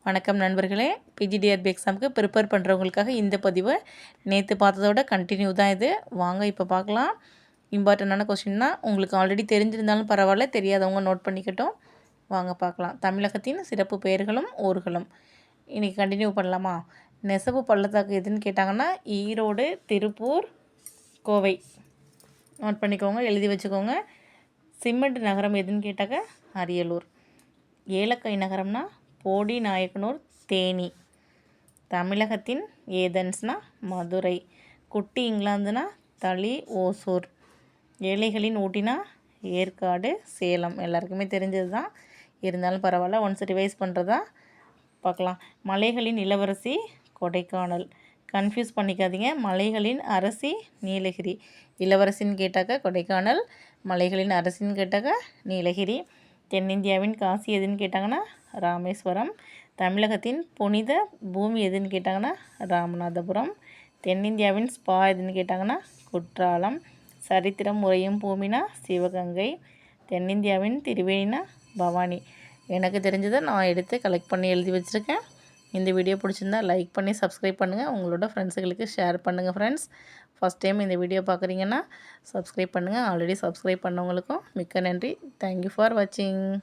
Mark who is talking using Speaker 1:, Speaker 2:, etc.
Speaker 1: வணக்கம் நண்பர்களே. பிஜிடிஆர்பி எக்ஸாமுக்கு ப்ரிப்பேர் பண்ணுறவங்களுக்காக இந்த பதிவு நேற்று பார்த்ததோட கண்டினியூ தான் இது. வாங்க இப்போ பார்க்கலாம். இம்பார்ட்டண்டான கொஸ்டின் தான். உங்களுக்கு ஆல்ரெடி தெரிஞ்சிருந்தாலும் பரவாயில்ல, தெரியாதவங்க நோட் பண்ணிக்கட்டும். வாங்க பார்க்கலாம். தமிழகத்தின் சிறப்பு பெயர்களும் ஊர்களும். இன்றைக்கி கண்டினியூ பண்ணலாமா? நெசவு பள்ளத்தாக்கு எதுன்னு கேட்டாங்கன்னா ஈரோடு, திருப்பூர், கோவை. நோட் பண்ணிக்கோங்க, எழுதி வச்சுக்கோங்க. சிமெண்ட் நகரம் எதுன்னு கேட்டாக்க அரியலூர். ஏலக்காய் நகரம்னா போடி நாயக்கனூர், தேனி. தமிழகத்தின் ஏதென்ஸ்னா மதுரை. குட்டி இங்கிலாந்துனா தளி, ஓசூர். ஏழைகளின் ஊட்டினா ஏற்காடு, சேலம். எல்லாருக்குமே தெரிஞ்சது தான், இருந்தாலும் பரவாயில்ல, ஒன்ஸ் ரிவைஸ் பண்ணுறதா பார்க்கலாம். மலைகளின் இளவரசி கொடைக்கானல். கன்ஃபியூஸ் பண்ணிக்காதீங்க. மலைகளின் அரசி நீலகிரி. இளவரசின்னு கேட்டாக்க கொடைக்கானல், மலைகளின் அரசின்னு கேட்டாக்க நீலகிரி. தென்னிந்தியாவின் காசி எதுன்னு கேட்டாங்கன்னா ராமேஸ்வரம். தமிழகத்தின் புனித பூமி எதுன்னு கேட்டாங்கன்னா ராமநாதபுரம். தென்னிந்தியாவின் ஸ்பா எதுன்னு கேட்டாங்கன்னா குற்றாலம். சரித்திரம் உறையும் பூமினா சிவகங்கை. தென்னிந்தியாவின் திருவேணினா பவானி. எனக்கு தெரிஞ்சதை நான் எடுத்து கலெக்ட் பண்ணி எழுதி வச்சுருக்கேன். இந்த வீடியோ பிடிச்சிருந்தா லைக் பண்ணி சப்ஸ்கிரைப் பண்ணுங்கள். உங்களோட ஃப்ரெண்ட்ஸுகளுக்கு ஷேர் பண்ணுங்கள். ஃப்ரெண்ட்ஸ், ஃபஸ்ட் டைம் இந்த வீடியோ பார்க்குறீங்கன்னா சப்ஸ்கிரைப் பண்ணுங்கள். ஆல்ரெடி சப்ஸ்கிரைப் பண்ணவங்களுக்கும் மிக்க நன்றி. தேங்க்யூ ஃபார் வாட்சிங்.